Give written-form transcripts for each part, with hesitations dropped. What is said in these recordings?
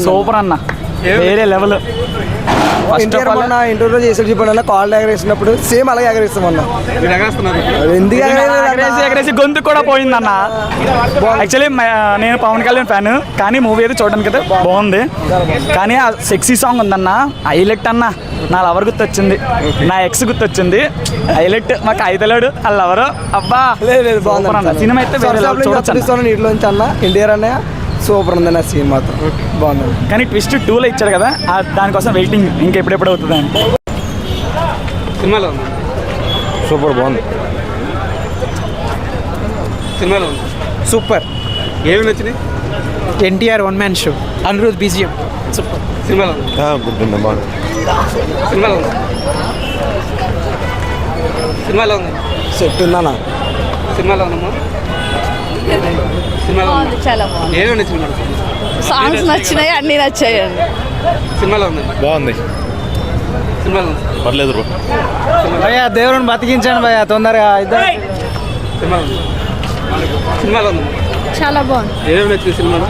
Super అన్న, వేరే level. ఇంటర్వ్యూలో చేసి చెప్పండి కాల్ ఎగరేసినప్పుడు సేమ్ అలాగే ఎగరేస్తామన్నా. ఎందుకు ఎగరేసి గొంతు కూడా పోయిందన్న. యాక్చువల్లీ నేను పవన్ కళ్యాణ్ ఫ్యాన్, కానీ మూవీ అయితే చూడడానికి అయితే బాగుంది. కానీ ఆ సెక్సీ సాంగ్ ఉందన్న, హైలైట్ అన్న. నా లవర్ గుర్తొచ్చింది, నా ఎక్స్ గుర్తొచ్చింది. హైలైట్ మాకు ఐదలాడు ఆ లవరు. అబ్బా లేదు బాగుంది సినిమా అయితే నీటిలోంచి అన్న ఎన్టీఆర్ అన్నయ్య సూపర్ ఉంది నా సీన్ మాత్రం బాగుంది. కానీ ట్విస్ట్ 2లో ఇచ్చాడు కదా, దానికోసం వెయిటింగ్ ఇంకెప్పుడెప్పుడు అవుతుంది అని. సినిమాలో సూపర్ బాగుంది. సినిమాలో సూపర్. ఏమి నచ్చింది? NTR one man show, Anirudh BGM super. సినిమాలో గుర్తుంది బాగుంది. సినిమాలో ఉంది. సినిమాలో ఉంది. సెట్ ఉందన్న. సినిమాలో ఉందమ్మా. సినిమాలో ఉంది. చాలా బాగుంది. ఏమి నచ్చింది మేడం? సాంగ్స్ నచ్చినాయి, అన్ని నచ్చాయండి. సినిమాలో ఉంది. బాగుంది. సినిమాలో ఉంది. పర్లేదు బ్రో. భయ్యా దేవుడిని బతికించండి భయ్యా తొందరగా. సినిమాలో ఉంది. సినిమాలో ఉంది. చాలా బాగుంది. ఏమేమి నచ్చింది సినిమాలో?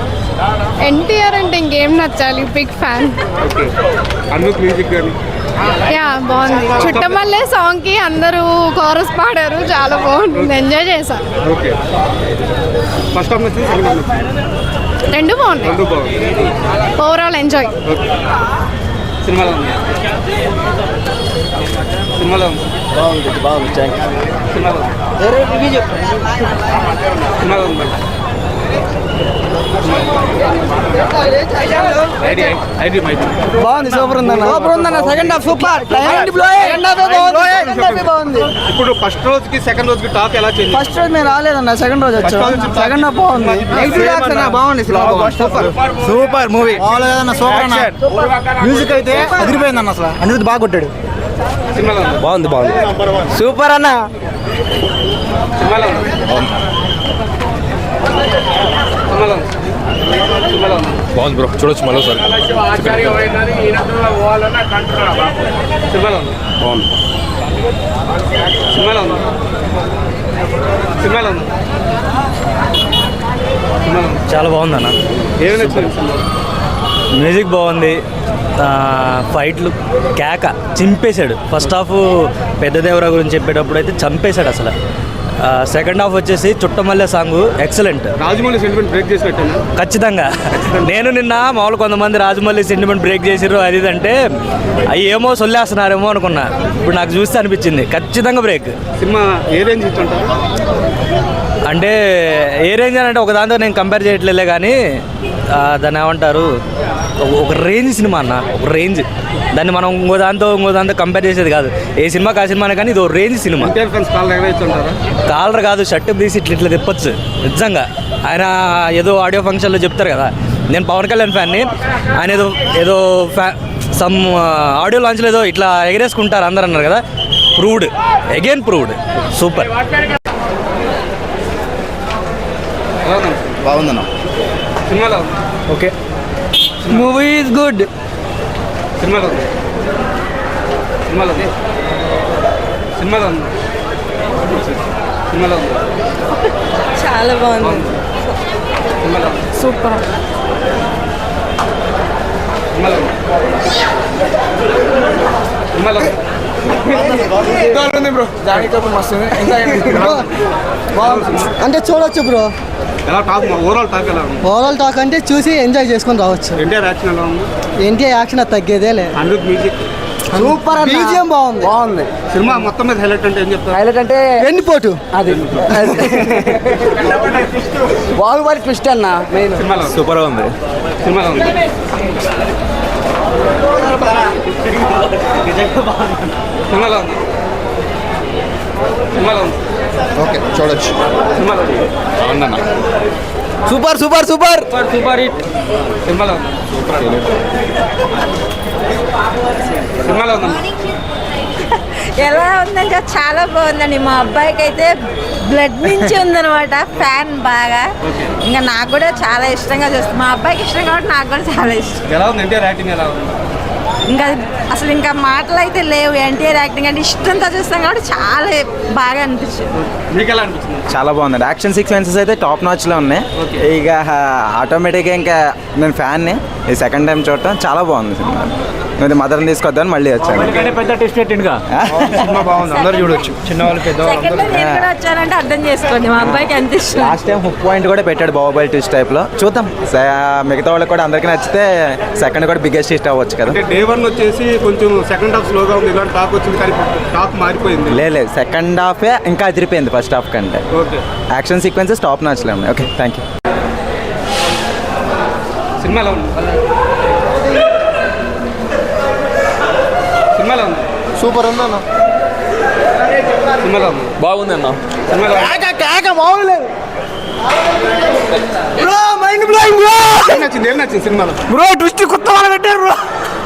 ఎన్టీఆర్ అంటే ఇంకేం నచ్చాలి, బిగ్ ఫ్యాన్. ఓకే. అందుకు మ్యూజిక్ కానీ యా బాగుంది. చుట్టమల్లే సాంగ్ కి అందరూ కోరస్ పాడారు, చాలా బాగుంటుంది, ఎంజాయ్ చేశాను. ఓకే. ఫస్ట్ హాఫ్ నచ్చింది, సెకండ్ హాఫ్ నచ్చింది? రెండు బాగున్నాయి. రెండు బాగుంది. Overall enjoy. ఓకే. సినిమాలో ఉంది. సినిమాలో ఉంది. బాగుంది సినిమాలో ఉంది. సినిమాలో ఉంది. బాగుంది. సూపర్ ఉందన్న. సూపర్ ఉందన్న. Second half super. బాగుంది. ఇప్పుడు ఫస్ట్ రోజుకి సెకండ్ రోజుకి టాక్ ఎలా చేంజ్? ఫస్ట్ రోజు మేము రాలేదన్న, సెకండ్ రోజు వచ్చాం. సెకండ్ హాఫ్ బాగుంది. బాగుంది. Super super movie. సూపర్ అన్న. మ్యూజిక్ అయితే అదిరిపోయిందన్న. అసలు అనిరుద్ బాగా కొట్టాడు. సినిమాలో ఉంది. బాగుంది సూపర్ అన్న. సినిమాలో ఉంది. సినిమాలో ఉంది. సినిమాలో ఉంది. బాగుంది బ్రో, చూడొచ్చు మరోసారి. సినిమాలో ఉంది. బాగుంది. సినిమాలో ఉంది. సినిమాలో ఉంది. సినిమాలో ఉంది. చాలా బాగుందన్న. ఏమి నచ్చింది సినిమాలో? మ్యూజిక్ బాగుంది, ఫైట్లు కేక చింపేశాడు. ఫస్ట్ హాఫ్ పెద్దదేవరా గురించి చెప్పేటప్పుడు అయితే చంపేశాడు అసలు. సెకండ్ హాఫ్ వచ్చేసి Chuttamalle song excellent. Rajamouli sentiment break చేసి పెట్టాను ఖచ్చితంగా. నేను నిన్న మామూలు కొంతమంది రాజమౌళి సెంటిమెంట్ బ్రేక్ చేసిర్రు అది అంటే అవి ఏమో సొల్లేస్తున్నారేమో అనుకున్నా. ఇప్పుడు నాకు చూస్తే అనిపించింది ఖచ్చితంగా బ్రేక్. సినిమా ఏ రేంజ్ ఇచ్చుంటారు? అంటే ఏ రేంజ్ అని అంటే ఒక దాంతో నేను కంపేర్ చేయట్లేదే, కానీ దాన్ని ఏమంటారు, ఒక రేంజ్ సినిమా అన్న, ఒక రేంజ్. దాన్ని మనం ఇంకో దాంతో కంపేర్ చేసేది కాదు. ఏ సినిమాకి ఆ సినిమానే, కానీ ఇది ఒక రేంజ్ సినిమా. కాలర్ కాదు, షర్ట్ తీసి ఇట్లా తిప్పచ్చు నిజంగా. ఆయన ఏదో ఆడియో ఫంక్షన్లో చెప్తారు కదా, నేను పవన్ కళ్యాణ్ ఫ్యాన్ని, ఆయన ఏదో సమ్ ఆడియో లాంచ్లో ఏదో ఇట్లా ఎగరేసుకుంటారు అందరు అన్నారు కదా, ప్రూవ్డ్, అగైన్ ప్రూవ్డ్. సూపర్. బాగుందన్న. సినిమాలో ఓకే. Movie is good. సినిమాలో ఉంది. సినిమాలో ఉంది. సినిమాలో ఉంది. సినిమాలో ఉంది. చాలా బాగుంది. సినిమాలో ఉంది. సూపర్. సినిమాలో ఉంది. సినిమాలో ఉంది. బ్రో అంటే చూడొచ్చు బ్రో. ఎలా టాక్, ఓవరాల్ టాక్ ఎలా ఉంది? ఓవరాల్ టాక్ అంటే చూసి ఎంజాయ్ చేసుకొని రావచ్చు. ఎన్టీఆర్ యాక్షన్ ఎలా ఉంది? ఎన్టీఆర్ యాక్షన్ తగ్గేదే లేదు. Anirudh music super. బీజిఎం బాగుంది. సినిమా మొత్తం మీద హైలైట్ అంటే ఏం చెప్తారు? హైలైట్ అంటే వెన్నుపోటు, అది బాహుబలి ట్విస్ట్ అన్న మెయిన్. సినిమాలో సూపర్గా ఉంది. సినిమాలో ఉంది. సినిమాలో ఉంది. సినిమాలో ఉంది. ఓకే, చూడొచ్చు. సినిమాలో ఉంది. బాగుందన్న. Super super super super hit. సినిమాలో ఉంది. సినిమాలో ఉంది. ఎలా ఉందంటే చాలా బాగుందండి. మా అబ్బాయికి అయితే బ్లడ్ నుంచి ఉందనమాట, ఫ్యాన్ బాగా. ఇంకా నాకు కూడా చాలా ఇష్టంగా చూస్తాను. మా అబ్బాయికి ఇష్టం కాబట్టి నాకు కూడా చాలా ఇష్టం. ఎలా ఉంది? ఎన్టీఆర్ యాక్టింగ్ ఎలా ఉంది? ఇంకా అసలు ఇంకా మాటలు అయితే లేవు. ఎన్టీఆర్ యాక్టింగ్ అంటే ఇష్టంతో చూస్తాం కాబట్టి చాలా బాగా అనిపించింది. మీకు ఎలా అనిపించింది? చాలా బాగుందండి. యాక్షన్ సీక్వెన్సెస్ అయితే టాప్ నాచ్లో ఉన్నాయి. ఇక ఆటోమేటిక్గా ఇంకా నేను ఫ్యాన్ని ఈ సెకండ్ టైం చూడటం చాలా బాగుంది సినిమా. నేను మదర్ని తీసుకొద్దామని మళ్ళీ వచ్చాను. పెద్ద టెస్ట్ పెట్టింగా సినిమా బాగుంది, అందరూ చూడొచ్చు, చిన్నవాళ్ళు పెద్దవాళ్ళు. సెకండ్ నేను కూడా వచ్చానంటే అర్థం చేసుకోండి, మా అబ్బాయికి ఎంత ఇష్టం. లాస్ట్ టైం హుక్ పాయింట్ కూడా పెట్టాడు బాహుబలి ట్విస్ట్ టైప్లో. చూద్దాం మిగతా వాళ్ళకి కూడా అందరికీ నచ్చితే సెకండ్ కూడా బిగ్గెస్ట్ హిట్ అవ్వచ్చు కదా. అంటే డే 1 వచ్చేసి కొంచెం సెకండ్ హాఫ్ స్లోగా ఉంది, ఇలాంటి టాక్ వచ్చింది కానీ టాక్ మారిపోయింది. లేదు సెకండ్ హాఫే ఇంకా అదిరిపోయింది ఫస్ట్ హాఫ్ కంటే. ఓకే, యాక్షన్ సీక్వెన్సెస్ టాప్ నాచ్లో ఉన్నాయి. Okay, thank you. సినిమా ఎలా ఉంది? సినిమా ఎలా ఉంది? సూపర్ ఉందన్న. సినిమా ఎలా ఉంది? బాగుంది అన్న. సినిమా ఎలా ఉంది? ఏం నచ్చింది సినిమాలో? బ్రో ట్విస్ట్ కొత్త వాళ్ళు పెట్టారు బ్రో.